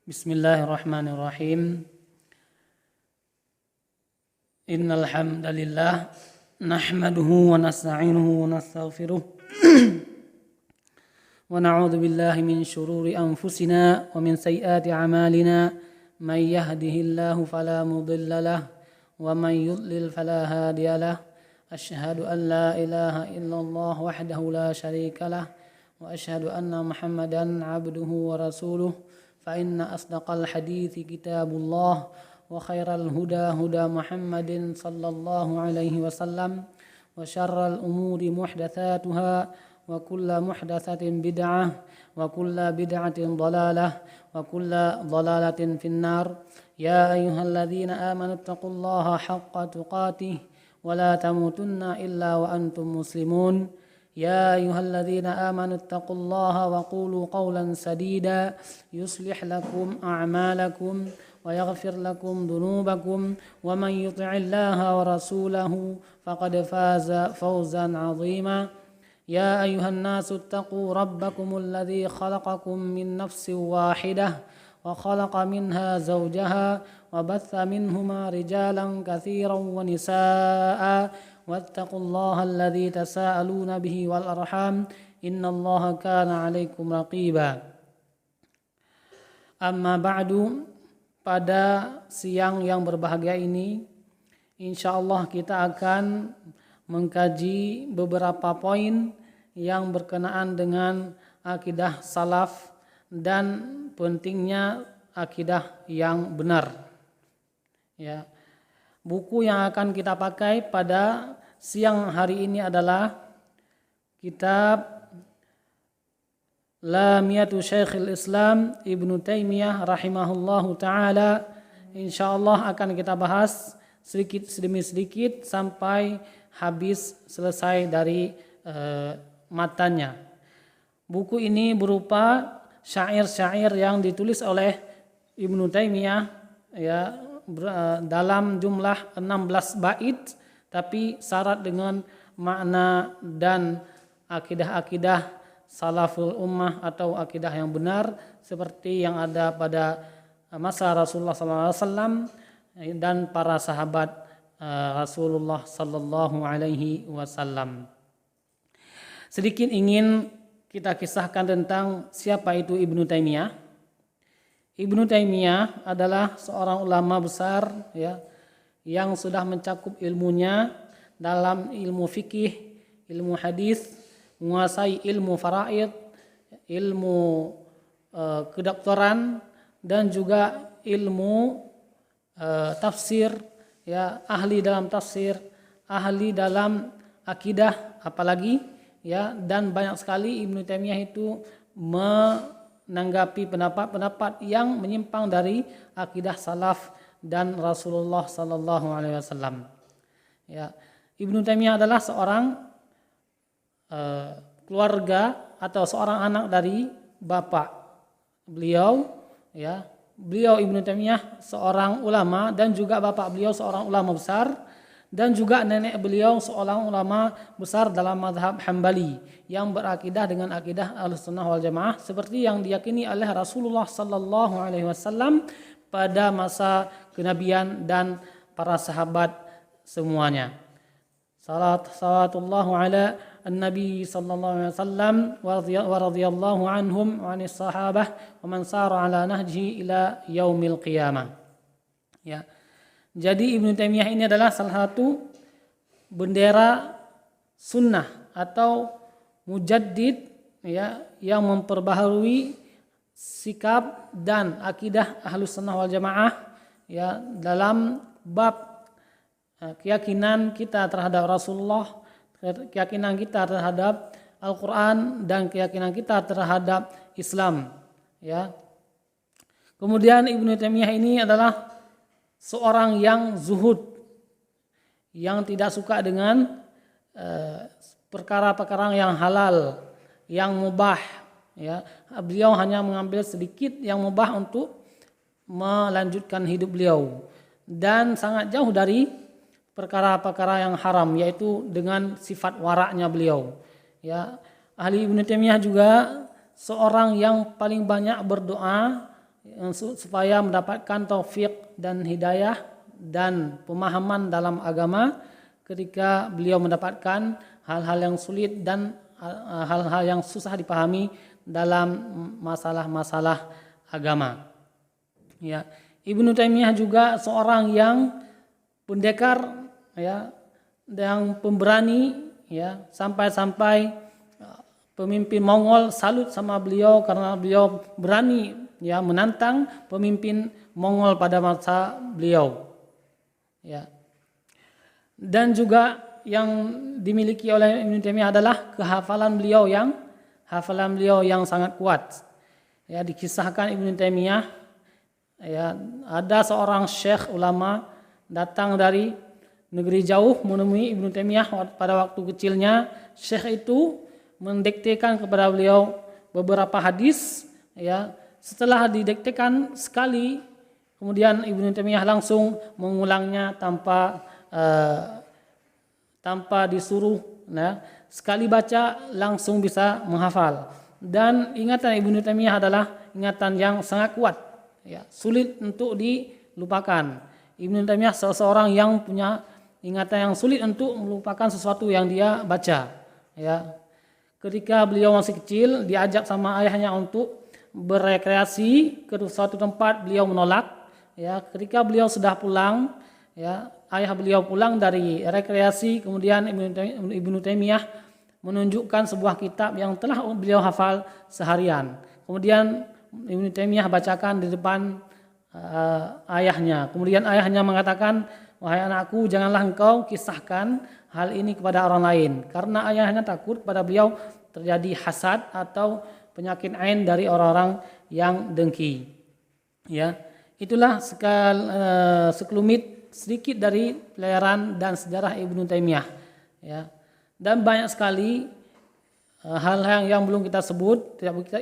Bismillahirrahmanirrahim. Innal hamdalillah nahmaduhu wa nasta'inuhu wa nastaghfiruh wa na'udzu billahi min shururi anfusina wa min sayyiati a'malina may yahdihillahu fala mudilla lahu wa may yudlil fala hadiya lahu. Asyhadu an la ilaha illallah wahdahu la syarika lahu wa asyhadu anna Muhammadan 'abduhu wa rasuluh. فإن أصدق الحديث كتاب الله وخير الهدى هدى محمد صلى الله عليه وسلم وشر الأمور محدثاتها وكل محدثة بدعة وكل بدعة ضلالة وكل ضلالة في النار. يا أيها الذين آمنوا اتقوا الله حق تقاته ولا تموتن إلا وأنتم مسلمون. يا أيها الذين آمنوا اتقوا الله وقولوا قولا سديدا يصلح لكم أعمالكم ويغفر لكم ذنوبكم ومن يطع الله ورسوله فقد فاز فوزا عظيما. يا أيها الناس اتقوا ربكم الذي خلقكم من نفس واحدة وخلق منها زوجها وبث منهما رجالا كثيرا ونساء واتقوا الله الذي تساءلون به والأرحام إن الله كان عليكم رقيبا. Amma ba'du, pada siang yang berbahagia ini insyaallah kita akan mengkaji beberapa poin yang berkenaan dengan akidah salaf dan pentingnya akidah yang benar. Ya. Buku yang akan kita pakai pada siang hari ini adalah kitab Lamiyatu Syekhul Islam Ibnu Taimiyah rahimahullahu taala. Insyaallah akan kita bahas sedikit demi sedikit sampai habis selesai dari matanya. Buku ini berupa syair-syair yang ditulis oleh Ibnu Taimiyah, ya, dalam jumlah 16 bait, tapi syarat dengan makna dan akidah-akidah salaful ummah atau akidah yang benar seperti yang ada pada masa Rasulullah SAW dan para sahabat Rasulullah SAW. Sedikit ingin kita kisahkan tentang siapa itu Ibnu Taimiyah. Ibnu Taimiyah adalah seorang ulama besar, ya, yang sudah mencakup ilmunya dalam ilmu fikih, ilmu hadis, menguasai ilmu faraid, ilmu kedokteran dan juga ilmu tafsir, ya, ahli dalam tafsir, ahli dalam akidah apalagi, ya, dan banyak sekali Ibnu Taimiyah itu menanggapi pendapat-pendapat yang menyimpang dari akidah salaf dan Rasulullah sallallahu alaihi wasallam. Ya, Ibnu Taimiyah adalah seorang keluarga atau seorang anak dari bapak beliau, ya. Beliau Ibnu Taimiyah seorang ulama dan juga bapak beliau seorang ulama besar dan juga nenek beliau seorang ulama besar dalam mazhab Hambali yang berakidah dengan akidah Ahlussunnah wal Jamaah seperti yang diyakini oleh Rasulullah sallallahu alaihi wasallam pada masa kenabian dan para sahabat semuanya. Salawatullah ala an-nabi sallallahu alaihi wasallam wa radhiyallahu anhum wa anis sahabah wa man sara ala nahji ila yaumil qiyamah. Ya. Jadi Ibnu Taimiyah ini adalah salah satu bendera sunnah atau mujaddid, ya, yang memperbaharui sikap dan akidah Ahlussunnah wal Jamaah, ya, dalam bab keyakinan kita terhadap Rasulullah, keyakinan kita terhadap Al-Quran dan keyakinan kita terhadap Islam, ya. Kemudian Ibnu Taimiyah ini adalah seorang yang zuhud, yang tidak suka dengan perkara-perkara yang halal, yang mubah, ya. Beliau hanya mengambil sedikit yang mubah untuk melanjutkan hidup beliau dan sangat jauh dari perkara-perkara yang haram, yaitu dengan sifat waraknya beliau, ya. Ahli Ibnu Taimiyah juga seorang yang paling banyak berdoa, supaya mendapatkan taufik dan hidayah dan pemahaman dalam agama ketika beliau mendapatkan hal-hal yang sulit dan hal-hal yang susah dipahami dalam masalah-masalah agama. Ya, Ibnu Taimiyah juga seorang yang pendekar, ya, yang pemberani, ya, sampai-sampai pemimpin Mongol salut sama beliau karena beliau berani, ya, menantang pemimpin Mongol pada masa beliau. Ya. Dan juga yang dimiliki oleh Ibnu Taimiyah adalah hafalan beliau yang sangat kuat. Ya, dikisahkan Ibnu Taimiyah, ya, ada seorang syekh ulama datang dari negeri jauh menemui Ibnu Taimiyah pada waktu kecilnya. Syekh itu mendiktekan kepada beliau beberapa hadis, ya. Setelah didiktekan sekali, kemudian Ibnu Taimiyah langsung mengulangnya tanpa disuruh, nah, sekali baca langsung bisa menghafal. Dan ingatan Ibnu Taimiyah adalah ingatan yang sangat kuat, ya, sulit untuk dilupakan. Ibnu Taimiyah seseorang yang punya ingatan yang sulit untuk melupakan sesuatu yang dia baca, ya. Ketika beliau masih kecil diajak sama ayahnya untuk berekreasi ke suatu tempat, beliau menolak, ya. Ketika beliau sudah pulang, ya, ayah beliau pulang dari rekreasi, kemudian Ibnu Taimiyah menunjukkan sebuah kitab yang telah beliau hafal seharian. Kemudian Ibnu Taimiyah bacakan di depan ayahnya. Kemudian ayahnya mengatakan, "Wahai anakku, janganlah engkau kisahkan hal ini kepada orang lain." Karena ayahnya takut pada beliau terjadi hasad atau penyakit ain dari orang-orang yang dengki. Ya, itulah sekelumit sedikit dari pelajaran dan sejarah Ibnu Taimiyah. Ya, dan banyak sekali hal-hal yang belum kita sebut,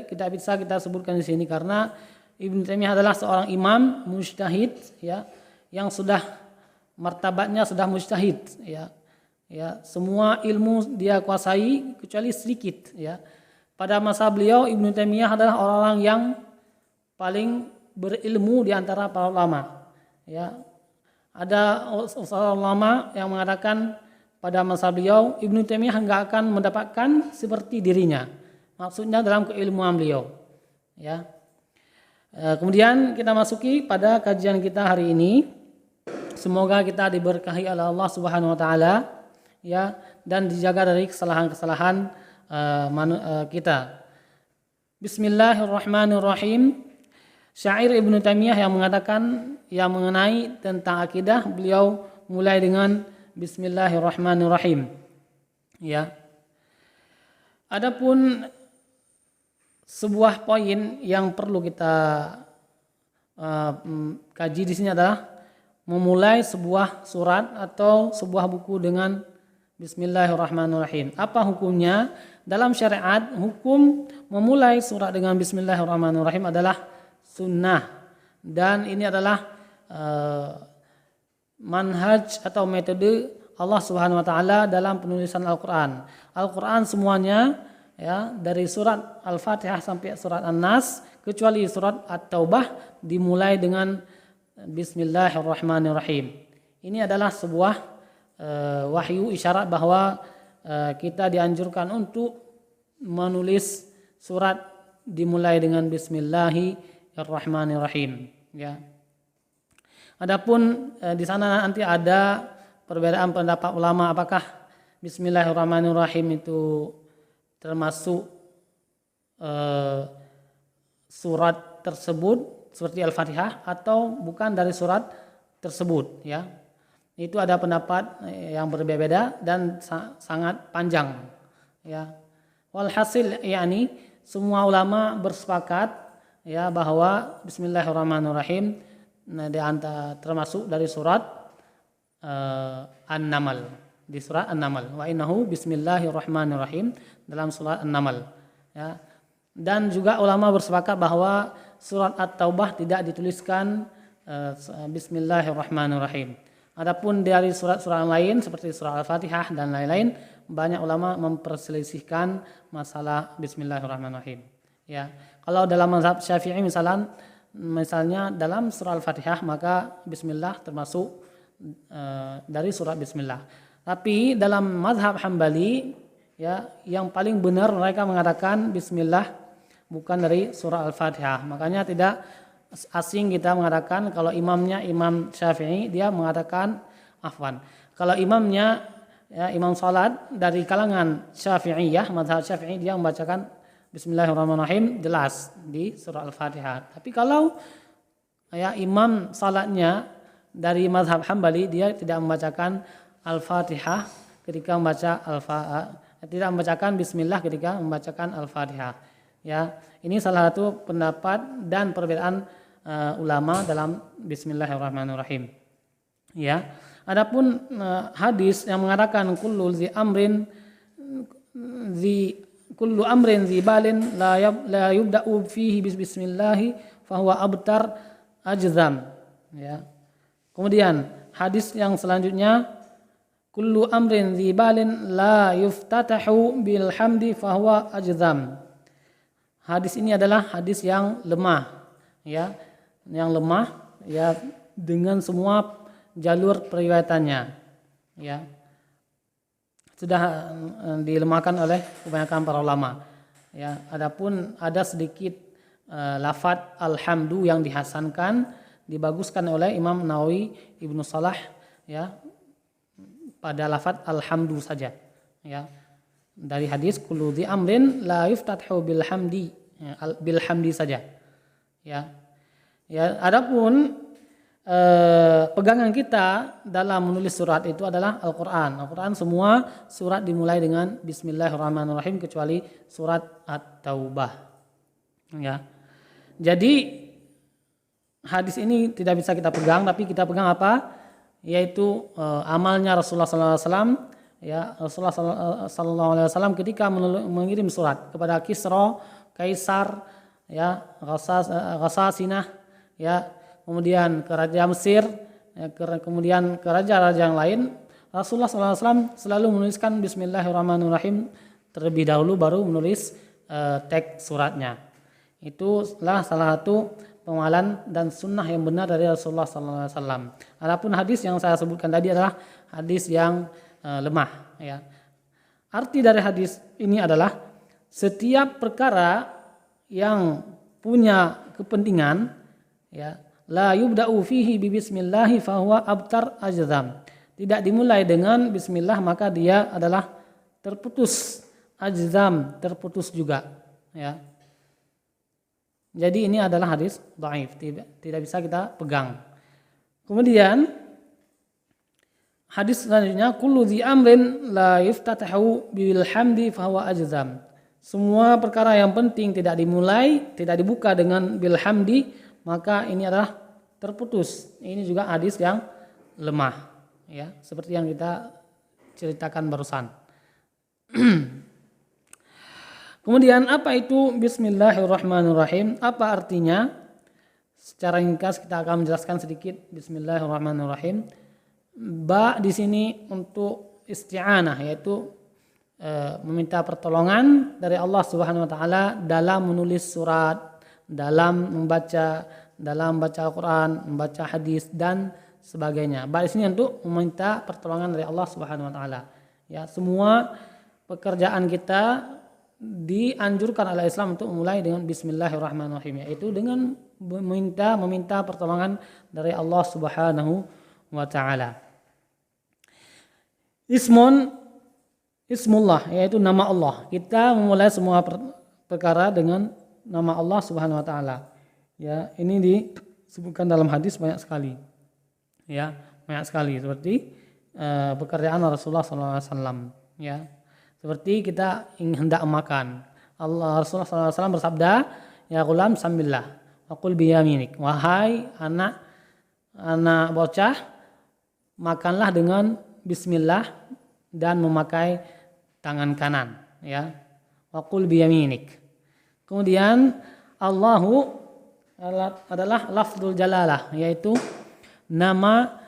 tidak bisa kita sebutkan di sini karena Ibnu Taimiyah adalah seorang imam mujtahid, ya, yang sudah martabatnya sudah mujtahid, ya. Ya, semua ilmu dia kuasai kecuali sedikit, ya. Pada masa beliau Ibnu Taimiyah adalah orang-orang yang paling berilmu di antara para ulama, ya. Ada seorang ulama yang mengatakan pada masa beliau Ibnu Taimiyah enggak akan mendapatkan seperti dirinya. Maksudnya dalam keilmuan beliau, ya. Kemudian kita masuki pada kajian kita hari ini. Semoga kita diberkahi oleh Allah Subhanahu wa taala, ya, dan dijaga dari kesalahan-kesalahan kita. Bismillahirrahmanirrahim. Syair Ibnu Taimiyah yang mengatakan yang mengenai tentang akidah, beliau mulai dengan Bismillahirrahmanirrahim. Ya. Adapun sebuah poin yang perlu kita kaji di sini adalah memulai sebuah surat atau sebuah buku dengan Bismillahirrahmanirrahim. Apa hukumnya? Dalam syariat, hukum memulai surat dengan Bismillahirrahmanirrahim adalah sunnah, dan ini adalah manhaj atau metode Allah Subhanahu wa taala dalam penulisan Al-Qur'an. Al-Qur'an semuanya, ya, dari surat Al-Fatihah sampai surat An-Nas kecuali surat At-Taubah dimulai dengan Bismillahirrahmanirrahim. Ini adalah sebuah wahyu isyarat bahwa kita dianjurkan untuk menulis surat dimulai dengan Bismillahirrahmanirrahim, ya. Adapun di sana nanti ada perbedaan pendapat ulama apakah Bismillahirrahmanirrahim itu termasuk surat tersebut seperti Al-Fatihah atau bukan dari surat tersebut, ya. Itu ada pendapat yang berbeda dan sangat panjang, ya. Walhasil, yakni semua ulama bersepakat, ya, bahwa Bismillahirrahmanirrahim termasuk dari surat An-Naml, di surat An-Naml. Wa innahu Bismillahirrahmanirrahim dalam surat An-Naml, ya. Dan juga ulama bersepakat bahwa surat At-Taubah tidak dituliskan Bismillahirrahmanirrahim. Adapun dari surat-surat lain seperti surah Al-Fatihah dan lain-lain, banyak ulama memperselisihkan masalah Bismillahirrahmanirrahim, ya. Kalau dalam mazhab Syafi'i misalnya misalnya dalam surah Al-Fatihah maka bismillah termasuk dari surat bismillah. Tapi dalam mazhab Hambali ya yang paling benar mereka mengatakan bismillah bukan dari surah Al-Fatihah. Makanya tidak asing kita mengatakan kalau imamnya Imam Syafi'i dia mengatakan kalau imamnya ya, imam salat dari kalangan Syafi'iyah, mazhab Syafi'i dia membacakan bismillahirrahmanirrahim jelas di surah Al-Fatihah. Tapi kalau ya imam salatnya dari mazhab Hambali dia tidak membacakan Al-Fatihah ketika tidak membacakan bismillah ketika membacakan Al-Fatihah. Ya, ini salah satu pendapat dan perbedaan ulama dalam bismillahirrahmanirrahim. Ya. Adapun hadis yang mengatakan kullu amrin zi balin la yubda'u fihi bismillah fa huwa abtar ajzam. Ya. Kemudian hadis yang selanjutnya kullu amrin zi balin la yuftatahu bil hamdi fa huwa ajzam. Hadis ini adalah hadis yang lemah, ya, yang lemah, ya, dengan semua jalur periwayatannya, ya, sudah dilemahkan oleh kebanyakan para ulama. Ya, adapun ada sedikit lafadz alhamdu yang dihasankan, dibaguskan oleh Imam Nawawi, Ibnu Salah, ya, pada lafadz alhamdu saja, ya. Dari hadis kullu dhi amrin la yuftathu bil hamdi, ya, bil hamdi saja, ya. Ya, adapun pegangan kita dalam menulis surat itu adalah Al-Quran. Al-Quran semua surat dimulai dengan bismillahirrahmanirrahim kecuali surat At-Taubah. Ya. Jadi hadis ini tidak bisa kita pegang, tapi kita pegang apa? Yaitu amalnya Rasulullah SAW. Ya, Rasulullah SAW ketika mengirim surat kepada Kisra, Kaisar, ya, Ghasasinah, ya, kemudian ke Raja Mesir, ya, kemudian ke raja-raja yang lain, Rasulullah SAW selalu menuliskan bismillahirrahmanirrahim terlebih dahulu baru menulis teks suratnya. Itulah salah satu pengamalan dan sunnah yang benar dari Rasulullah SAW. Adapun hadis yang saya sebutkan tadi adalah hadis yang lemah. Ya. Arti dari hadis ini adalah setiap perkara yang punya kepentingan, ya, la yubda'u fihi bi bismillahi fa huwa abtar ajzam. Tidak dimulai dengan bismillah maka dia adalah terputus, ajzam, terputus juga, ya. Jadi ini adalah hadis dhaif, tidak bisa kita pegang. Kemudian hadis selanjutnya kullu dhi amrin la yuftatahu bil hamdi fa huwa ajzam. Semua perkara yang penting tidak dimulai, tidak dibuka dengan bil hamdi, maka ini adalah terputus. Ini juga hadis yang lemah, ya, seperti yang kita ceritakan barusan. Kemudian apa itu bismillahirrahmanirrahim? Apa artinya? Secara ringkas kita akan menjelaskan sedikit bismillahirrahmanirrahim. Ba di sini untuk isti'anah, yaitu meminta pertolongan dari Allah Subhanahu wa taala dalam menulis surat, dalam membaca Al-Quran, membaca hadis dan sebagainya. Ba di sini untuk meminta pertolongan dari Allah Subhanahu wa taala. Ya, semua pekerjaan kita dianjurkan oleh Islam untuk memulai dengan bismillahirrahmanirrahim, yaitu dengan meminta pertolongan dari Allah Subhanahu wa taala. Ismullah, yaitu nama Allah. Kita memulai semua perkara dengan nama Allah Subhanahu wa taala. Ya, ini disebutkan dalam hadis banyak sekali. Ya, banyak sekali seperti pekerjaan Rasulullah SAW. Ya, seperti kita hendak makan. Rasulullah SAW bersabda, ya ghulam sambillah, wa qul biyaminik. Wahai anak bocah, makanlah dengan bismillah dan memakai tangan kanan, ya. Wa qul biyaminik. Kemudian Allahu adalah lafzul jalalah, yaitu nama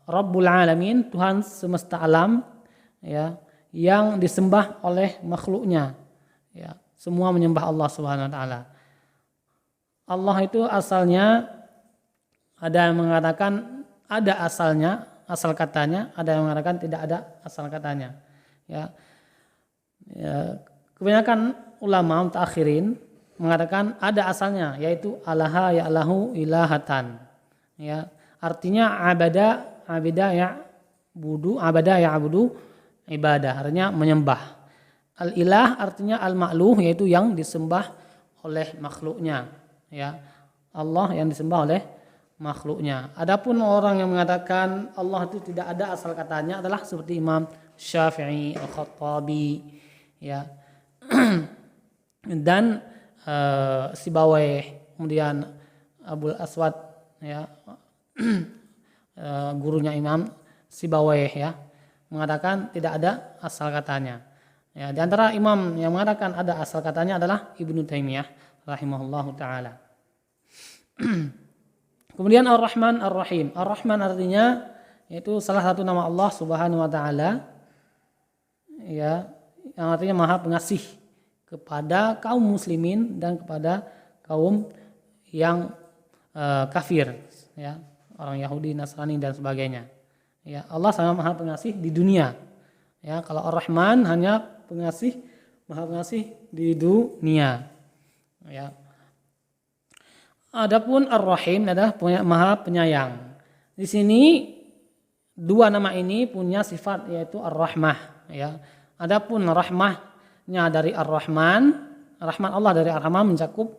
Rabbul Alamin, Tuhan semesta alam, ya, yang disembah oleh makhluknya, ya. Semua menyembah Allah Subhanahu wa taala. Allah itu asalnya, ada yang mengatakan ada asalnya, asal katanya, ada yang mengatakan tidak ada asal katanya. Ya. Kebanyakan ulama mutakhirin mengatakan ada asalnya, yaitu alaha ya alahu ilahatan. Ya, artinya abada ya abudu ibadah, artinya menyembah. Al-ilah artinya al-ma'luh, yaitu yang disembah oleh makhluknya. Ya, Allah yang disembah oleh makhluknya. Adapun orang yang mengatakan Allah itu tidak ada asal katanya adalah seperti Imam Syafi'i, Al-Khattabi, ya, dan Sibawayh, kemudian Abul Aswad, ya, gurunya Imam Sibawayh, ya, mengatakan tidak ada asal katanya. Ya, di antara imam yang mengatakan ada asal katanya adalah Ibnu Taimiyah rahimahullahu taala. Kemudian Ar-Rahman Ar-Rahim. Ar-Rahman artinya yaitu salah satu nama Allah Subhanahu wa taala, ya, yang artinya Maha Pengasih kepada kaum muslimin dan kepada kaum yang kafir, ya, orang Yahudi, Nasrani dan sebagainya. Ya, Allah sangat Maha Pengasih di dunia. Ya, kalau Ar-Rahman hanya pengasih, Maha Pengasih di dunia. Ya. Adapun Ar-Rahim adalah Maha Penyayang. Di sini dua nama ini punya sifat, yaitu Ar-Rahmah, ya. Adapun rahmahnya dari Ar-Rahman, rahmat Allah dari Ar-Rahman mencakup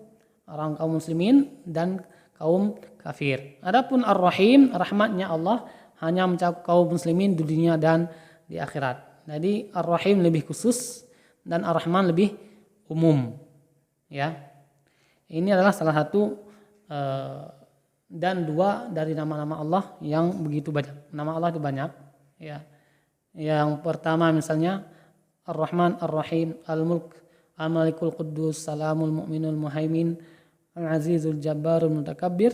orang kaum muslimin dan kaum kafir. Adapun Ar-Rahim, rahmatnya Allah hanya mencakup kaum muslimin di dunia dan di akhirat. Jadi Ar-Rahim lebih khusus dan Ar-Rahman lebih umum. Ya, ini adalah salah satu dan dua dari nama-nama Allah yang begitu banyak. Nama Allah itu banyak. Ya, yang pertama misalnya Ar-Rahman, Ar-Rahim, Al-Mulk, Al-Malikul Quddus, Salamul Mu'minul Muhaimin, Al-Azizul Jabbarul Mutakabbir,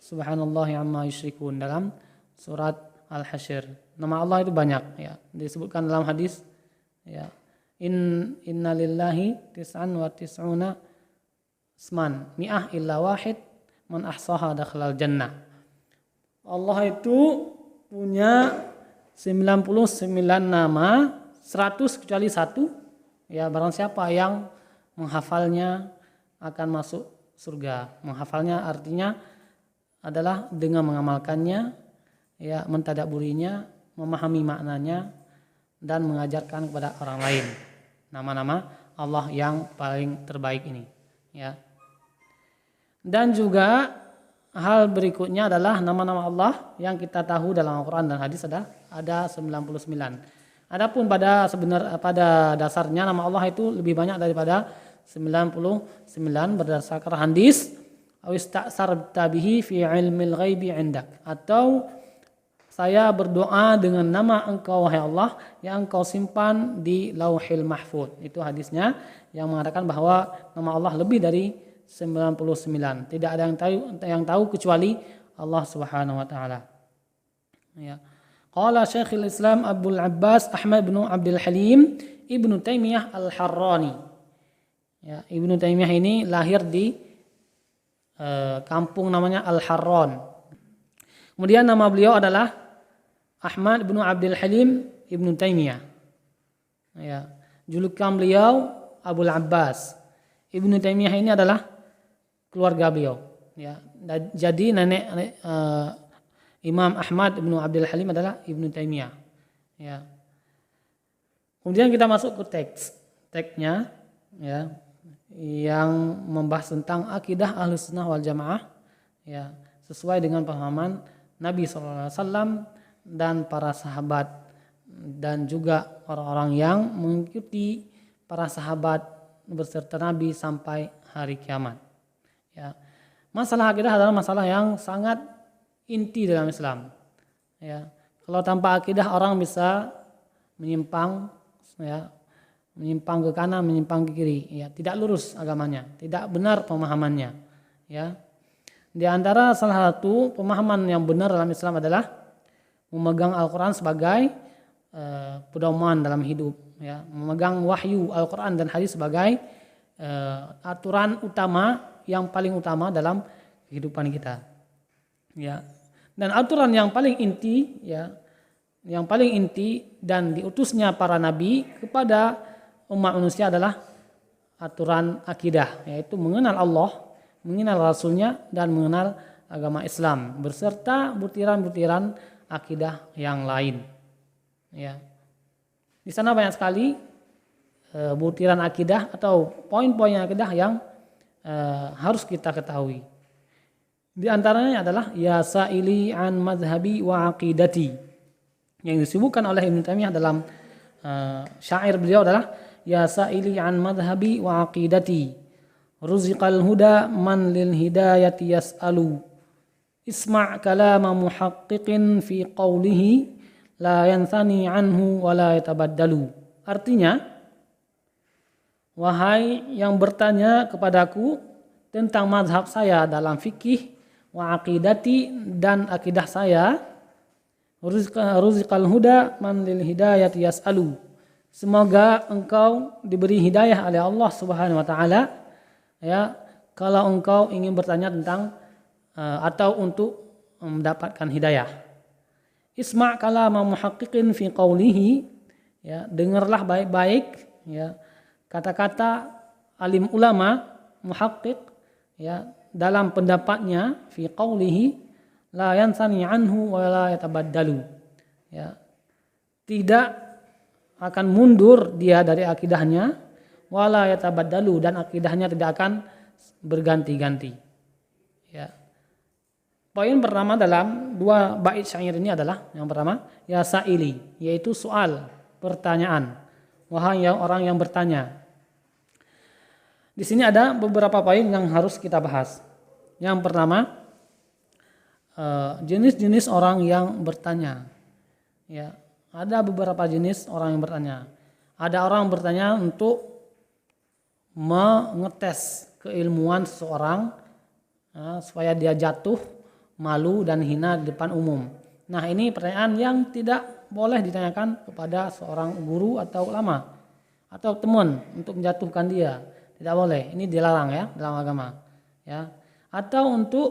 Subhanallahi amma yusyrikun, dalam surat Al-Hasyr. Nama Allah itu banyak, ya, disebutkan dalam hadis, ya, inna lillahi tis'an wa tis'una isman mi'ah illa wahid man ahsaha dakhalal jannah. Allah itu punya 99 nama, 100 kecuali satu, ya, barang siapa yang menghafalnya akan masuk surga. Menghafalnya artinya adalah dengan mengamalkannya, ya, mentadabburinya, memahami maknanya dan mengajarkan kepada orang lain. Nama-nama Allah yang paling terbaik ini, ya. Dan juga hal berikutnya adalah nama-nama Allah yang kita tahu dalam Al-Qur'an dan hadis ada 99. Adapun pada dasarnya nama Allah itu lebih banyak daripada 99 berdasarkan hadis, awis ta'sarta bihi fi ilmil ghaibi 'indak, atau saya berdoa dengan nama Engkau wahai Allah yang Engkau simpan di Lauhil Mahfuz. Itu hadisnya yang mengatakan bahwa nama Allah lebih dari 99. Tidak ada yang tahu kecuali Allah Subhanahu wa taala. Ya. Qala Syekhul Islam Abdul Abbas Ahmad bin Abdul Halim Ibnu Taimiyah Al-Harrani. Ya, Ibnu Taimiyah ini lahir di kampung namanya Al-Harran. Kemudian nama beliau adalah Ahmad bin Abdul Halim Ibnu Taimiyah. Ya, julukan beliau Abul Abbas. Ibnu Taimiyah ini adalah keluarga beliau. Ya, jadi nenek Imam Ahmad bin Abdul Halim adalah Ibnu Taimiyah. Ya. Kemudian kita masuk ke teksnya, ya, yang membahas tentang akidah Ahlus Sunnah wal Jamaah, ya, sesuai dengan pemahaman Nabi SAW dan para sahabat, dan juga orang-orang yang mengikuti para sahabat beserta Nabi sampai hari kiamat. Ya. Masalah akidah adalah masalah yang sangat inti dalam Islam. Ya. Kalau tanpa akidah orang bisa menyimpang, ya, menyimpang ke kanan, menyimpang ke kiri, ya, tidak lurus agamanya, tidak benar pemahamannya. Ya. Di antara salah satu pemahaman yang benar dalam Islam adalah memegang Al-Quran sebagai pedoman dalam hidup, ya, memegang wahyu Al-Quran dan hadis sebagai aturan utama yang paling utama dalam kehidupan kita. Ya. Dan aturan yang paling inti, ya, yang paling inti dan diutusnya para nabi kepada umat manusia adalah aturan akidah, yaitu mengenal Allah, mengenal Rasulnya, dan mengenal agama Islam beserta butiran-butiran akidah yang lain. Ya. Di sana banyak sekali butiran akidah atau poin-poin akidah yang harus kita ketahui. Di antaranya adalah ya sa'ili an madhhabi wa aqidati, yang disebutkan oleh Ibnu Taimiyah dalam syair beliau adalah ya sa'ili an madhhabi wa aqidati ruziqal huda man lil hidayati yas'alu isma' kalama muhaqqiqin fi qawlihi la yansani anhu wa la yatabaddalu. Artinya, wahai yang bertanya kepadaku tentang mazhab saya dalam fikih, wa aqidati, dan akidah saya, ruziqal huda man lil hidayati yas'alu. Semoga engkau diberi hidayah oleh Allah Subhanahu wa taala, ya, kalau engkau ingin bertanya tentang atau untuk mendapatkan hidayah. Isma' kalama muhaqqiqin fi qawlihi, ya, dengarlah baik-baik, ya, kata-kata alim ulama muhaqqiq, ya, dalam pendapatnya fi qawlihi la yansani anhu wa la yatabaddalu, ya, tidak akan mundur dia dari akidahnya, wa la yatabaddalu, dan akidahnya tidak akan berganti-ganti. Ya. Poin pertama dalam dua bait syair ini adalah yang pertama ya sa'ili, yaitu soal, pertanyaan, wahai orang yang bertanya. Di sini ada beberapa poin yang harus kita bahas. Yang pertama, jenis-jenis orang yang bertanya. Ya, ada beberapa jenis orang yang bertanya. Ada orang bertanya untuk mengetes keilmuan seseorang, supaya dia jatuh, malu dan hina di depan umum. Nah, ini pertanyaan yang tidak boleh ditanyakan kepada seorang guru atau ulama atau teman untuk menjatuhkan dia. Tidak boleh. Ini dilarang, ya, dalam agama. Ya. Atau untuk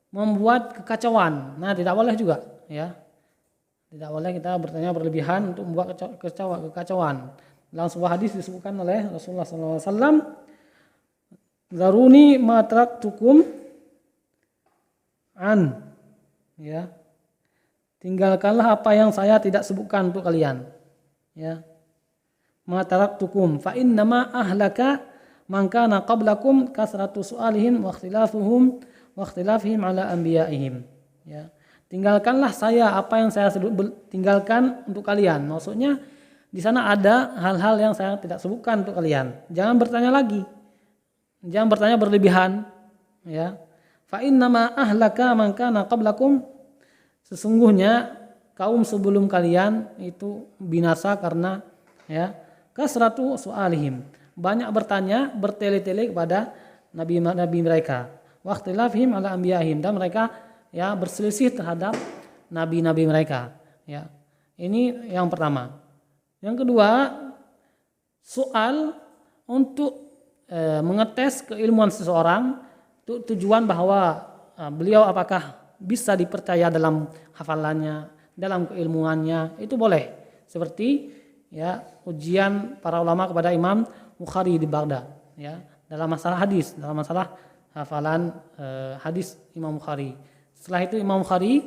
membuat kekacauan. Nah, tidak boleh juga, ya. Tidak boleh kita bertanya berlebihan untuk membuat kekacauan. Dalam sebuah hadis disebutkan oleh Rasulullah SAW, "Zaruni ma taraktukum an." Ya. Tinggalkanlah apa yang saya tidak sebutkan untuk kalian. Ya. Ma taraktukum fa innama ahlaka man kana qablakum kasratu su'alihim wa ikhtilafihim ala anbiya'ihim. Ya. Tinggalkanlah saya apa yang saya tinggalkan untuk kalian. Maksudnya di sana ada hal-hal yang saya tidak sebutkan untuk kalian. Jangan bertanya lagi. Jangan bertanya berlebihan, ya. Fa innama ahlaka man kana qablakum, sesungguhnya kaum sebelum kalian itu binasa karena, ya, kasratu su'alihim, banyak bertanya, bertele-tele kepada nabi-nabi mereka. Wa ikhtilafihim ala anbiya'ihim, dan mereka, ya, berselisih terhadap nabi-nabi mereka, ya. Ini yang pertama. Yang kedua, soal untuk mengetes keilmuan seseorang, tujuan bahwa beliau apakah bisa dipercaya dalam hafalannya, dalam keilmuannya, itu boleh. Seperti, ya, ujian para ulama kepada Imam Bukhari di Baghdad, ya, dalam masalah hadis, dalam masalah hafalan hadis Imam Bukhari. Setelah itu Imam Bukhari,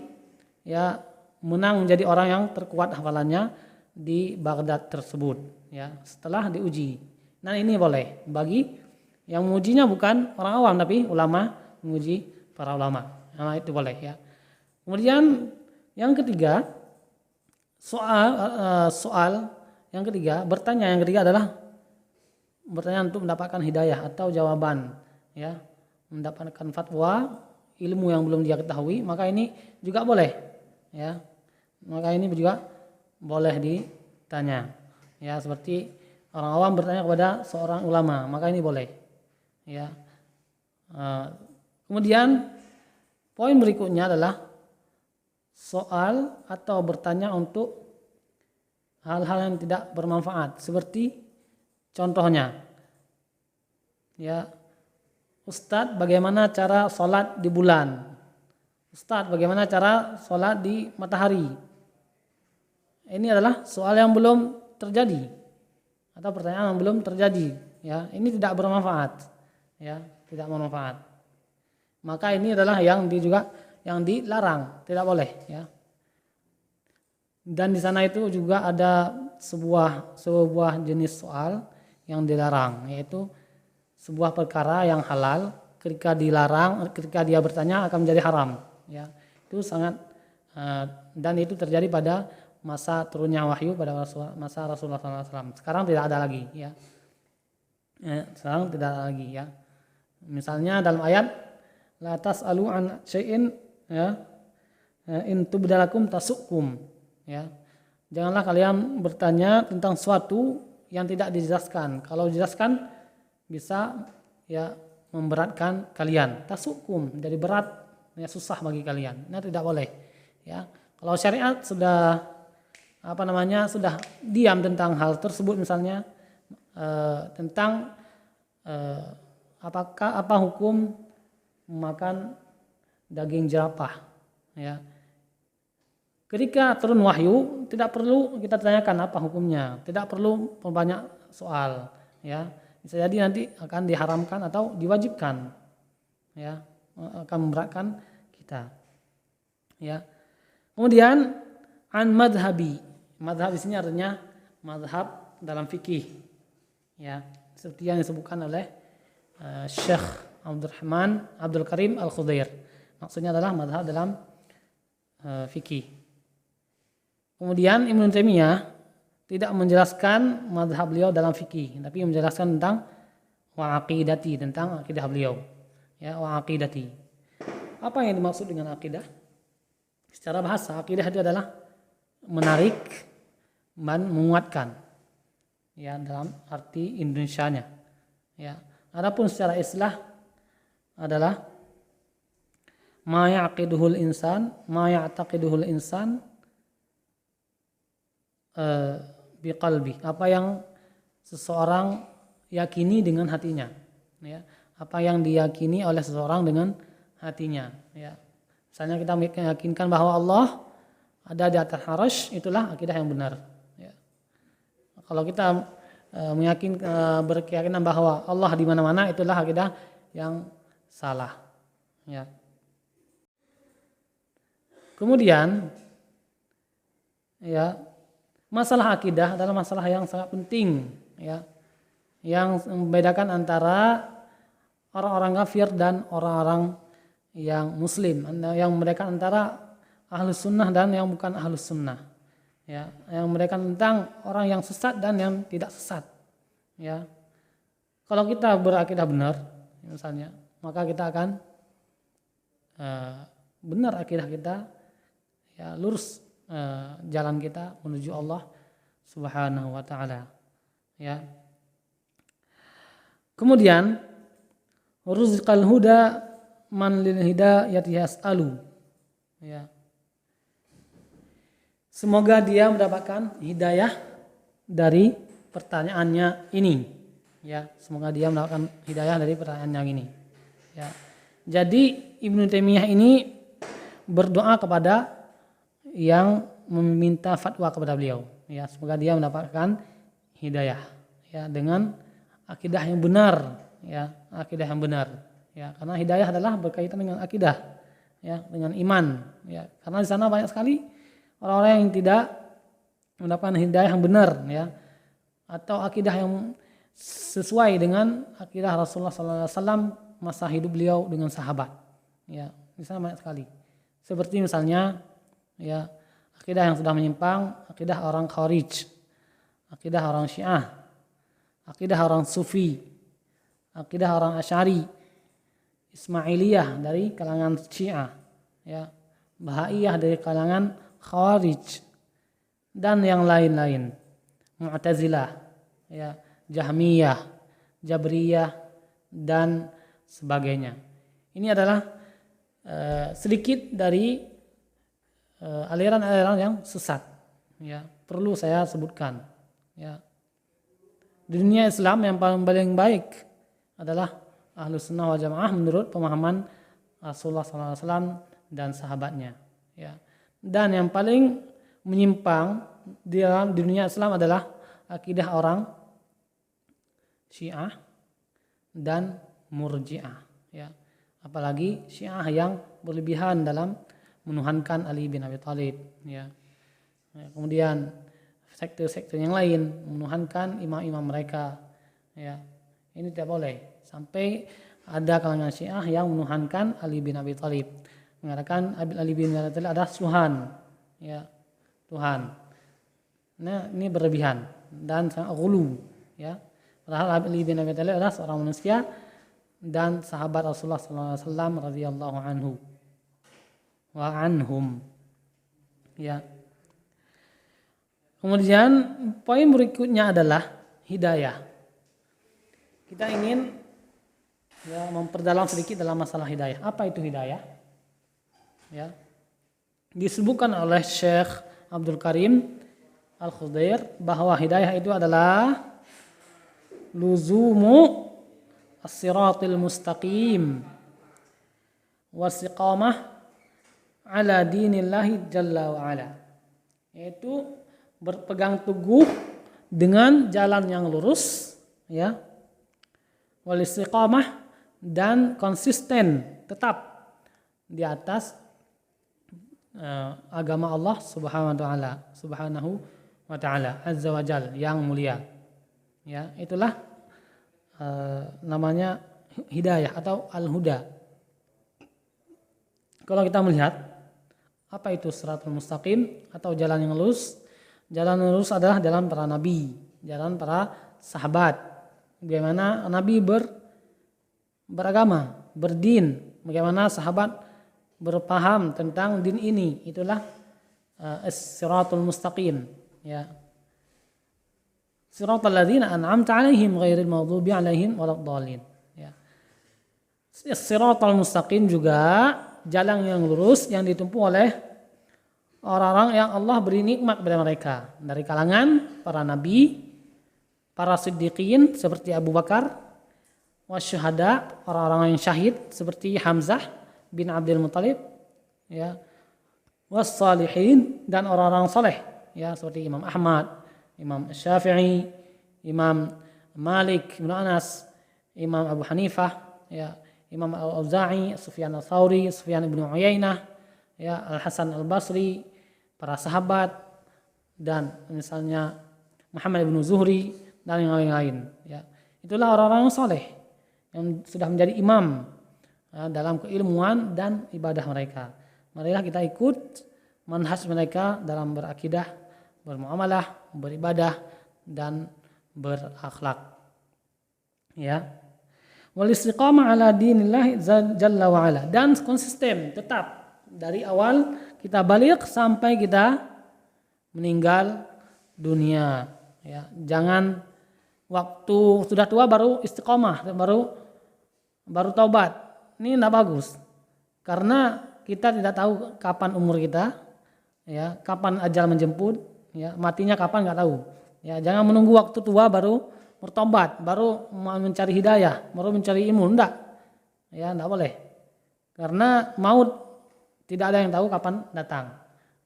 ya, menang menjadi orang yang terkuat hafalannya di Baghdad tersebut, ya, setelah diuji. Nah, ini boleh bagi yang mengujinya bukan orang awam tapi ulama, menguji para ulama. Nah, itu boleh, ya. Kemudian yang ketiga, soal yang ketiga, bertanya yang ketiga adalah bertanya untuk mendapatkan hidayah atau jawaban, ya, mendapatkan fatwa, ilmu yang belum dia ketahui, maka ini juga boleh, ya. Maka ini juga boleh ditanya, ya, seperti orang awam bertanya kepada seorang ulama, maka ini boleh, ya. Kemudian poin berikutnya adalah soal atau bertanya untuk hal-hal yang tidak bermanfaat, seperti contohnya, ya, Ustadz, bagaimana cara sholat di bulan? Ustadz, bagaimana cara sholat di matahari? Ini adalah soal yang belum terjadi atau pertanyaan yang belum terjadi. Ya, ini tidak bermanfaat. Ya, tidak bermanfaat. Maka ini adalah yang dilarang, tidak boleh. Ya. Dan di sana itu juga ada sebuah jenis soal yang dilarang, yaitu sebuah perkara yang halal ketika dilarang, ketika dia bertanya akan menjadi haram. Ya, itu sangat dan itu terjadi pada masa turunnya wahyu pada masa Rasulullah SAW. Sekarang tidak ada lagi. Ya, sekarang tidak ada lagi. Ya, misalnya dalam ayat la tas'alu an syai'in ya in tubdalakum tasukum. Ya, janganlah kalian bertanya tentang sesuatu yang tidak dijelaskan. Kalau dijelaskan bisa ya memberatkan kalian. Tasukum, jadi berat, ya susah bagi kalian. Nah, tidak boleh. Ya, kalau syariat sudah sudah diam tentang hal tersebut, misalnya tentang apa hukum memakan daging jerapah. Ya. Ketika turun wahyu, tidak perlu kita tanyakan apa hukumnya, tidak perlu memperbanyak soal, ya. Bisa jadi nanti akan diharamkan atau diwajibkan, ya, akan memberatkan kita, ya. Kemudian an madhabi, madhab di sini artinya madhab dalam fikih, ya, seperti yang disebutkan oleh Syekh Abdul Karim Al-Khudair. Maksudnya adalah madhab dalam fikih. Kemudian Ibnu Taimiyah tidak menjelaskan mazhab beliau dalam fikih, tapi menjelaskan tentang aqidati, tentang akidah beliau. Ya, aqidati. Apa yang dimaksud dengan akidah? Secara bahasa, akidah itu adalah menarik dan menguatkan. Ya, dalam arti Indonesianya. Ya. Adapun secara istilah adalah ma ya'taqiduhul insan biqalbi, apa yang seseorang yakini dengan hatinya, ya, apa yang diyakini oleh seseorang dengan hatinya, ya. Misalnya kita meyakinkan bahwa Allah ada di atas arsy, itulah akidah yang benar, ya. Kalau kita berkeyakinan bahwa Allah di mana-mana, itulah akidah yang salah, ya. Kemudian, ya, masalah akidah adalah masalah yang sangat penting, ya, yang membedakan antara orang-orang kafir dan orang-orang yang muslim, yang membedakan antara ahlus sunnah dan yang bukan ahlus sunnah, ya, yang membedakan tentang orang yang sesat dan yang tidak sesat, ya. Kalau kita berakidah benar, misalnya, maka kita akan benar akidah kita, ya, lurus jalan kita menuju Allah Subhanahu wa taala, ya. Kemudian rizqal huda man lil hidayati yas'alu, ya. Semoga dia mendapatkan hidayah dari pertanyaannya ini, ya. Semoga dia mendapatkan hidayah dari pertanyaan yang ini, ya. Jadi Ibnu Taimiyah ini berdoa kepada yang meminta fatwa kepada beliau, ya, semoga dia mendapatkan hidayah, ya, dengan akidah yang benar, ya, akidah yang benar, ya, karena hidayah adalah berkaitan dengan akidah, ya, dengan iman, ya, karena di sana banyak sekali orang-orang yang tidak mendapatkan hidayah yang benar, ya, atau akidah yang sesuai dengan akidah Rasulullah SAW masa hidup beliau dengan sahabat, ya, di sana banyak sekali, seperti misalnya, ya, akidah yang sudah menyimpang, akidah orang Khawarij, akidah orang Syiah, akidah orang Sufi, akidah orang Asy'ari, Ismailiyah dari kalangan Syiah, ya, Bahaiyah dari kalangan Khawarij, dan yang lain-lain, Mu'tazilah, ya, Jahmiyah, Jabriyah, dan sebagainya. Ini adalah sedikit dari aliran-aliran yang sesat, ya, perlu saya sebutkan, ya. Di dunia Islam yang paling baik adalah Ahlus Sunnah wal Jamaah menurut pemahaman Rasulullah SAW dan sahabatnya. Ya. Dan yang paling menyimpang di dalam dunia Islam adalah akidah orang Syiah dan Murji'ah. Ya. Apalagi Syiah yang berlebihan dalam menuhankan Ali bin Abi Thalib. Ya. Kemudian sekte-sekte yang lain menuhankan imam-imam mereka. Ya. Ini tidak boleh. Sampai ada kalangan Syiah yang menuhankan Ali bin Abi Thalib, mengatakan Ali bin Abi Thalib adalah Tuhan, ya, Tuhan. Nah, ini berlebihan dan sangat ghulu, ya. Padahal Ali bin Abi Thalib adalah seorang manusia dan sahabat Rasulullah SAW radhiyallahu anhu wa anhum. Ya. Kemudian poin berikutnya adalah hidayah. Kita ingin memperdalam sedikit dalam masalah hidayah. Apa itu hidayah? Ya. Disebutkan oleh Syekh Abdul Karim Al-Khudair bahwa hidayah itu adalah luzumu as-siratil mustaqim wasiqamah ala dinillahi jalla wa ala. Yaitu berpegang teguh dengan jalan yang lurus, ya. Wal istiqamah, dan konsisten tetap di atas agama Allah Subhanahu wa taala azza wa jal yang mulia. Ya, itulah namanya hidayah atau al-huda. Kalau kita melihat apa itu siratul mustaqim atau jalan yang lurus? Jalan yang lurus adalah jalan para nabi, jalan para sahabat. Bagaimana nabi beragama, berdin, bagaimana sahabat berpaham tentang din ini, itulah as-siratul mustaqim, ya. Siratal ladzina an'amta 'alaihim ghairil maghdubi 'alaihim waladdallin, ya. As-siratal mustaqim juga jalan yang lurus yang ditempuh oleh orang-orang yang Allah beri nikmat kepada mereka dari kalangan para nabi, para siddiqin seperti Abu Bakar, wasyuhada, orang-orang yang syahid seperti Hamzah bin Abdul Muttalib, ya, wassalihin, dan orang-orang saleh, ya, seperti Imam Ahmad, Imam Syafi'i, Imam Malik bin Anas, Imam Abu Hanifah, ya, Imam Al-Auza'i, Sufyan Al-Thawri, Sufyan bin Uyainah, ya, Al-Hasan Al-Basri, para sahabat, dan misalnya Muhammad bin Zuhri dan yang lain-lain, ya. Itulah orang-orang yang saleh yang sudah menjadi imam dalam keilmuan dan ibadah mereka. Marilah kita ikut manhaj mereka dalam berakidah, bermuamalah, beribadah, dan berakhlak. Ya. Wal istiqamah ala dinillah jalla wa ala, dan konsisten tetap dari awal kita balik sampai kita meninggal dunia, ya. Jangan waktu sudah tua baru istiqamah, baru taubat. Ini tidak bagus. Karena kita tidak tahu kapan umur kita, ya, kapan ajal menjemput, ya, matinya kapan nggak tahu. Ya, jangan menunggu waktu tua baru bertobat, baru mencari hidayah, baru mencari ilmu, enggak. Ya, enggak boleh. Karena maut tidak ada yang tahu kapan datang.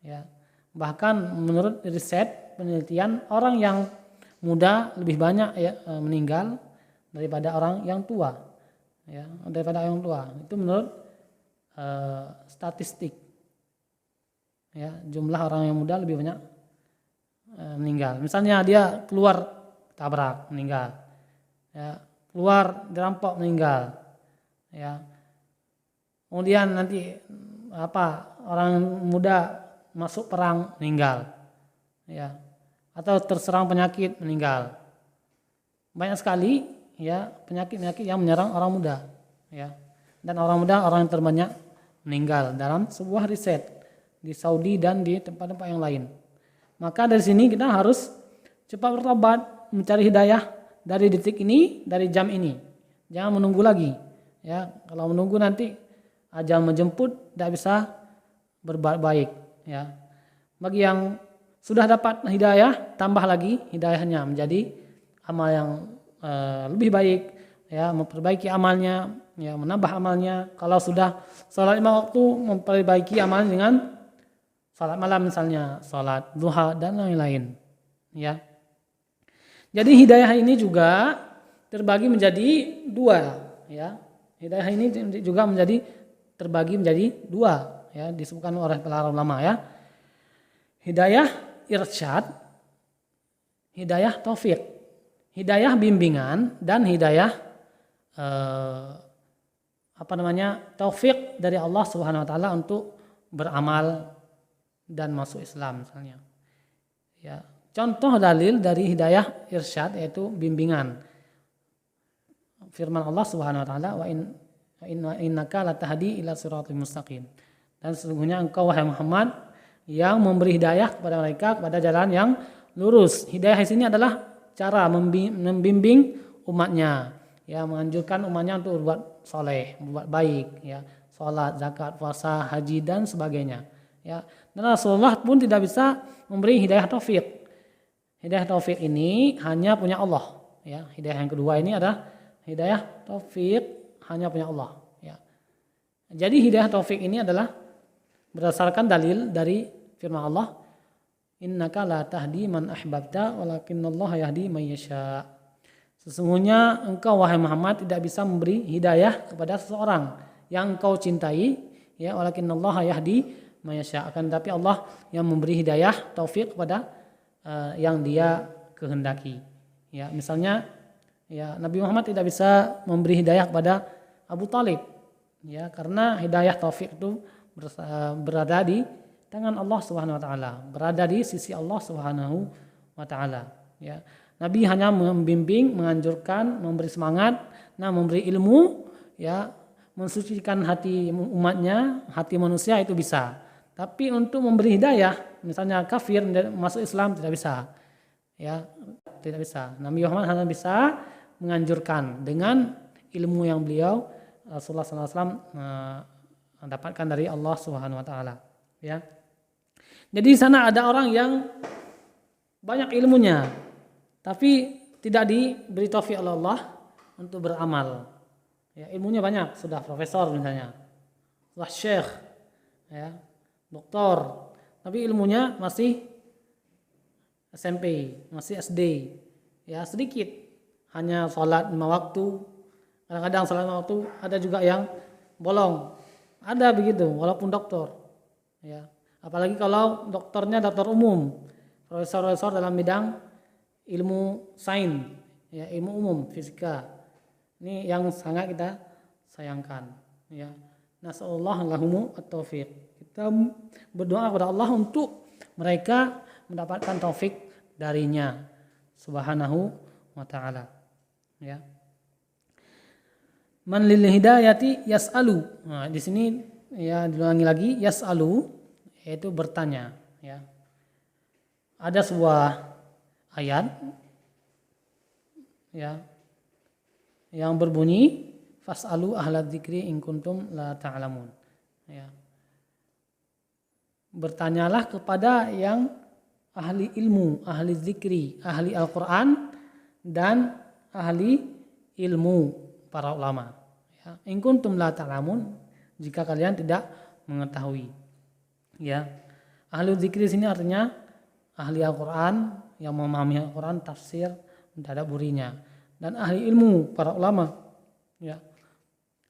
Ya. Bahkan menurut riset penelitian, orang yang muda lebih banyak, ya, meninggal daripada orang yang tua, ya, daripada orang tua. Itu menurut statistik, ya, jumlah orang yang muda lebih banyak meninggal. Misalnya dia keluar tabrak, meninggal, ya, keluar dirampok, meninggal, ya. Kemudian nanti orang muda masuk perang, meninggal, ya. Atau terserang penyakit, meninggal. Banyak sekali, ya, penyakit-penyakit yang menyerang orang muda, ya. Dan orang muda orang yang terbanyak meninggal dalam sebuah riset di Saudi dan di tempat-tempat yang lain. Maka dari sini kita harus cepat bertobat, mencari hidayah dari detik ini, dari jam ini. Jangan menunggu lagi, ya. Kalau menunggu nanti ajal menjemput, tidak bisa berbuat baik, ya. Bagi yang sudah dapat hidayah, tambah lagi hidayahnya menjadi amal yang lebih baik, ya, memperbaiki amalnya, ya, menambah amalnya. Kalau sudah salat 5 waktu, memperbaiki amalnya dengan salat malam misalnya, salat duha dan lain-lain, ya. Jadi hidayah ini juga terbagi menjadi dua, ya. Hidayah ini juga terbagi menjadi dua, ya, disebutkan oleh para ulama, ya. Hidayah irsyad, hidayah taufik, hidayah bimbingan dan hidayah taufik dari Allah Subhanahu wa taala untuk beramal dan masuk Islam misalnya. Ya, contoh dalil dari hidayah irsyad yaitu bimbingan. Firman Allah Subhanahu wa taala, wa innaka latahdi ila siratal mustaqim. Dan sesungguhnya engkau wahai Muhammad yang memberi hidayah kepada mereka kepada jalan yang lurus. Hidayah di sini adalah cara membimbing umatnya, ya, menganjurkan umatnya untuk berbuat soleh, berbuat baik, ya, sholat, zakat, puasa, haji dan sebagainya, ya. Dan Rasulullah pun tidak bisa memberi hidayah taufik. Hidayah taufik ini hanya punya Allah, ya. Hidayah yang kedua ini adalah hidayah taufik hanya punya Allah, ya. Jadi hidayah taufik ini adalah berdasarkan dalil dari firman Allah, innaka la tahdi man ahbabta walakinallaha yahdi man yasha. Sesungguhnya engkau wahai Muhammad tidak bisa memberi hidayah kepada seseorang yang engkau cintai, ya, walakinallaha yahdi man yasha. Akan tetapi Allah yang memberi hidayah taufik kepada yang Dia kehendaki. Ya, misalnya, ya, Nabi Muhammad tidak bisa memberi hidayah kepada Abu Talib, ya, karena hidayah taufik itu berada di tangan Allah Subhanahu wa taala, berada di sisi Allah Subhanahu wa taala, ya. Nabi hanya membimbing, menganjurkan, memberi semangat, memberi ilmu, ya, mensucikan hati umatnya, hati manusia itu bisa. Tapi untuk memberi hidayah, misalnya kafir masuk Islam tidak bisa, ya, tidak bisa. Nabi Muhammad hanya bisa menganjurkan dengan ilmu yang beliau Rasulullah SAW dapatkan dari Allah Subhanahu wa taala, ya. Jadi di sana ada orang yang banyak ilmunya tapi tidak diberi taufik oleh Allah untuk beramal. Ya, ilmunya banyak, sudah profesor misalnya, sudah syekh, ya, doktor, tapi ilmunya masih SMP, masih SD, ya, sedikit. Hanya sholat 5 waktu, kadang-kadang sholat 5 waktu, ada juga yang bolong. Ada begitu, walaupun doktor, ya. Apalagi kalau dokternya dokter umum, profesor dalam bidang ilmu sains, ya, ilmu umum, fisika. Ini yang sangat kita sayangkan, ya. Nasallallahu lahumu at-taufiq. Kita berdoa kepada Allah untuk mereka mendapatkan taufik darinya Subhanahu wa taala, ya. Man lil hidayati yas'alu. Nah, di sini, ya, diulangi lagi, yas'alu yaitu bertanya, ya. Ada sebuah ayat, ya, yang berbunyi fas'alu ahla dzikri in kuntum la ta'lamun, ya. Bertanyalah kepada yang ahli ilmu, ahli zikri, ahli Al-Qur'an dan ahli ilmu, para ulama, ya. In kuntum la ta'lamun, jika kalian tidak mengetahui, ya. Ahli zikri sini artinya ahli Al-Qur'an yang memahami Al-Qur'an, tafsir, mentadabburinya, dan ahli ilmu, para ulama, ya.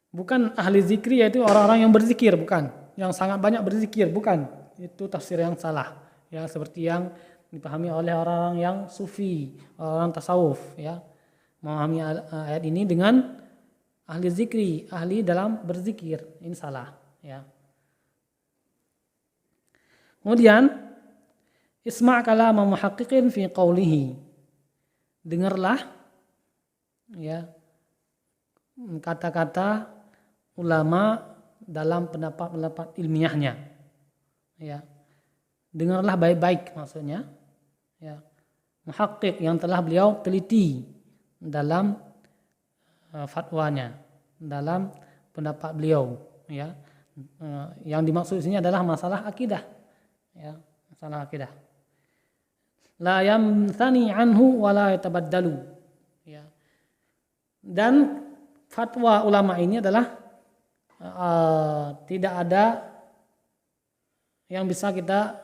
Bukan ahli zikri yaitu orang-orang yang berzikir, bukan, yang sangat banyak berzikir, bukan. Itu tafsir yang salah, ya, seperti yang dipahami oleh orang-orang yang sufi, orang tasawuf, ya. Memahami ayat ini dengan ahli zikri, ahli dalam berzikir, ini salah, ya. Kemudian isma' kalama muhaqqiqin fi qawlihi. Dengarlah, ya, kata-kata ulama dalam pendapat ilmiahnya, ya. Dengarlah baik-baik maksudnya, ya. Muhaqqiq yang telah beliau teliti dalam fatwanya, dalam pendapat beliau, ya. Yang dimaksud di sini adalah masalah akidah, ya, masalah akidah. La yamthani anhu wa la yatabaddalu, ya. Dan fatwa ulama ini adalah tidak ada yang bisa kita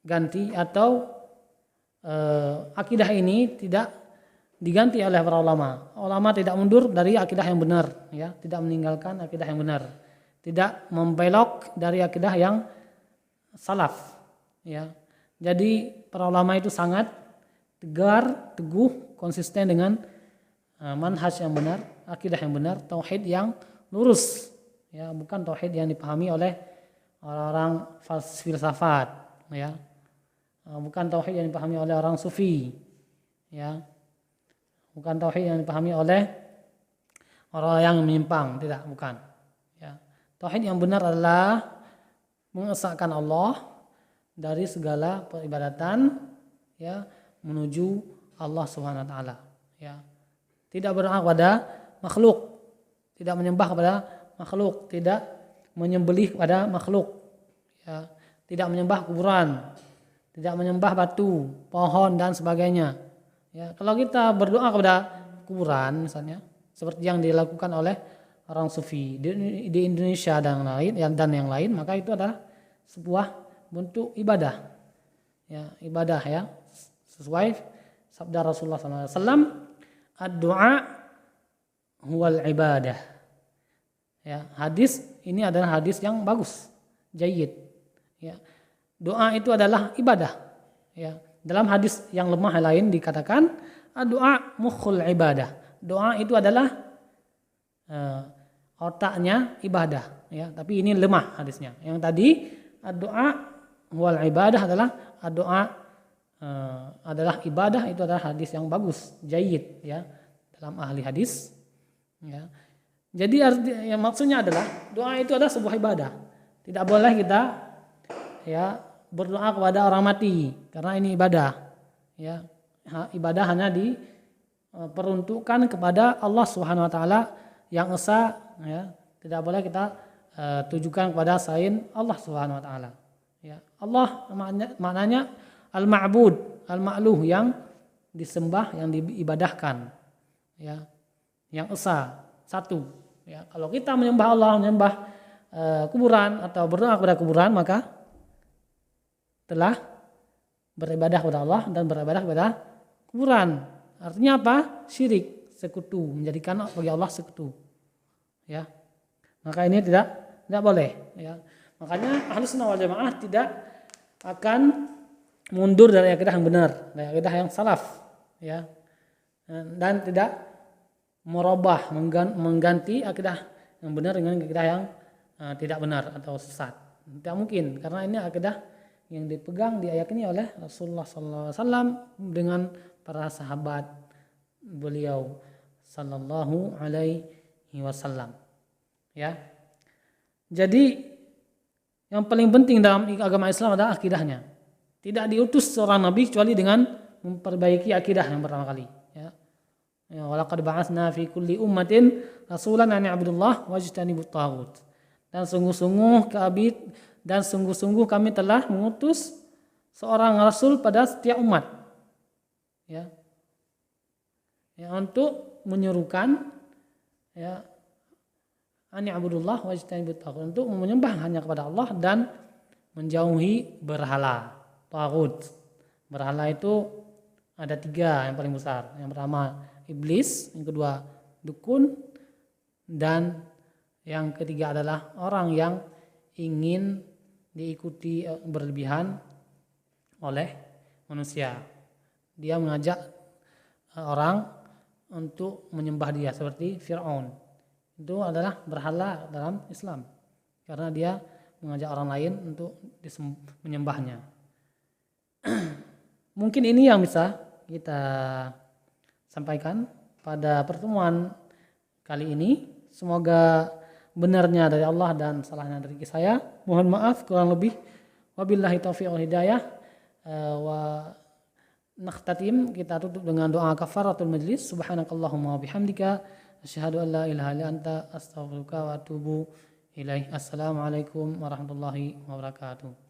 ganti atau akidah ini tidak diganti oleh para ulama. Ulama tidak mundur dari akidah yang benar, ya, tidak meninggalkan akidah yang benar, tidak membelok dari akidah yang salaf, ya. Jadi para ulama itu sangat tegar, teguh, konsisten dengan manhaj yang benar, akidah yang benar, tauhid yang lurus, ya, bukan tauhid yang dipahami oleh orang-orang filsafat, ya, bukan tauhid yang dipahami oleh orang sufi, ya, bukan tauhid yang dipahami oleh orang yang menyimpang, tidak, bukan, ya. Tauhid yang benar adalah mengesahkan Allah dari segala peribadatan, ya, menuju Allah Subhanahu wa taala, ya. Tidak berdoa kepada makhluk, tidak menyembah kepada makhluk, tidak menyembelih kepada makhluk, ya, tidak menyembah kuburan, tidak menyembah batu, pohon dan sebagainya. Ya, kalau kita berdoa kepada kuburan misalnya, seperti yang dilakukan oleh orang sufi di Indonesia dan yang lain, maka itu adalah sebuah bentuk ibadah. Ya, ibadah, ya, sesuai sabda Rasulullah SAW, ad-du'a huwal ibadah. Ya, hadis ini adalah hadis yang bagus, jayyid. Ya, doa itu adalah ibadah. Ya, dalam hadis yang lemah lain dikatakan doa mukhul ibadah. Doa itu adalah otaknya ibadah. Ya, tapi ini lemah hadisnya. Yang tadi doa wal ibadah adalah doa adalah ibadah, itu adalah hadis yang bagus, jayyid, ya, dalam ahli hadis. Ya. Jadi maksudnya adalah doa itu adalah sebuah ibadah. Tidak boleh kita, ya, berdoa kepada orang mati karena ini ibadah, ya. Ibadah hanya diperuntukkan kepada Allah Subhanahu wa taala yang esa, ya. Tidak boleh kita tujukan kepada selain Allah Subhanahu wa taala, ya. Allah maknanya al-ma'bud, al-ma'luh, yang disembah, yang diibadahkan, ya, yang esa, satu, ya. Kalau kita menyembah Allah, menyembah kuburan atau berdoa kepada kuburan, maka telah beribadah kepada Allah dan beribadah kepada kuburan. Artinya apa? Syirik, sekutu, menjadikan bagi Allah sekutu, ya. Maka ini tidak boleh, ya. Makanya Ahlus Sunnah wal Jamaah tidak akan mundur dari akidah yang benar, dari akidah yang salaf, ya, dan tidak merubah, mengganti akidah yang benar dengan akidah yang tidak benar atau sesat. Tidak mungkin, karena ini akidah yang dipegang, diyakini oleh Rasulullah SAW dengan para sahabat beliau sallallahu alaihi wasallam, ya. Jadi yang paling penting dalam agama Islam adalah akidahnya. Tidak diutus seorang nabi kecuali dengan memperbaiki akidah yang pertama kali, ya. Ya, walaqad ba'atsna fi kulli ummatin rasulan an i'budullah wajtanibut taghut. Dan sungguh-sungguh kami telah mengutus seorang rasul pada setiap umat, ya, untuk menyerukan, ya, an i'budullah wajtanibut taghut, untuk menyembah hanya kepada Allah dan menjauhi berhala. Taghut, berhala itu ada 3 yang paling besar. Yang pertama iblis, yang kedua dukun, dan yang ketiga adalah orang yang ingin diikuti berlebihan oleh manusia. Dia mengajak orang untuk menyembah dia, seperti Fir'aun. Itu adalah berhala dalam Islam, karena dia mengajak orang lain untuk menyembahnya. Mungkin ini yang bisa kita sampaikan pada pertemuan kali ini. Semoga benarnya dari Allah dan salahnya dari saya. Mohon maaf kurang lebih. Wabillahi taufiq wal hidayah. Wa nakhtatim, kita tutup dengan doa kafaratul majlis. Subhanakallahumma wa bihamdika asyhadu an la ilaha illa anta astaghfiruka wa atubu ilaih. Assalamualaikum warahmatullahi wabarakatuh.